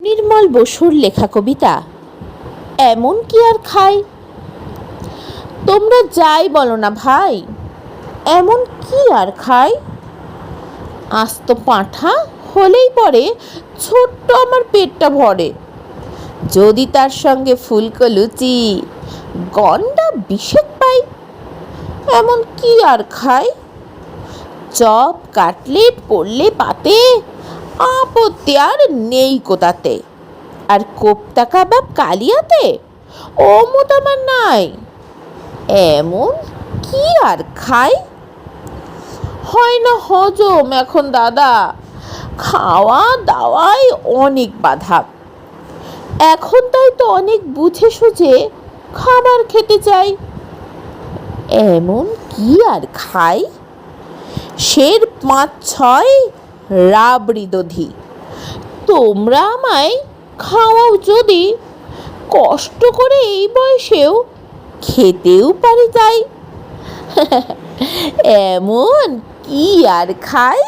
নির্মল বসুর লেখা কবিতা এমন কি আর খাই। তোমরা যাই বলো না ভাই, এমন কি আর খাই। আস্ত পাঁঠা হলেই পরে ছোট্ট আমার পেটটা ভরে, যদি তার সঙ্গে ফুলকো লুচি গন্ডা বিশেক পাই। এমন কি আর খাই। চপ কাটলেট পড়লে পাতে, আপত্তি আর নেই কোতাতে। আর কোপ্তা কাবাব কালিয়াতে, অমত আমার নাই। এমন কি আর খাই। হয় না হজম এখন দাদা, খাওয়া দাওয়ায় অনেক বাধা। এখন তাই তো অনেক বুঝে সুঝে খাবার খেতে চাই। এমন কি আর খাই। সের ৫-৬ রাবড়ি দধি, তোমরা আমায় খাওয়াও যদি, কষ্ট করে এই বয়সেও খেতেও পারি তাই। এমন কি আর খাই।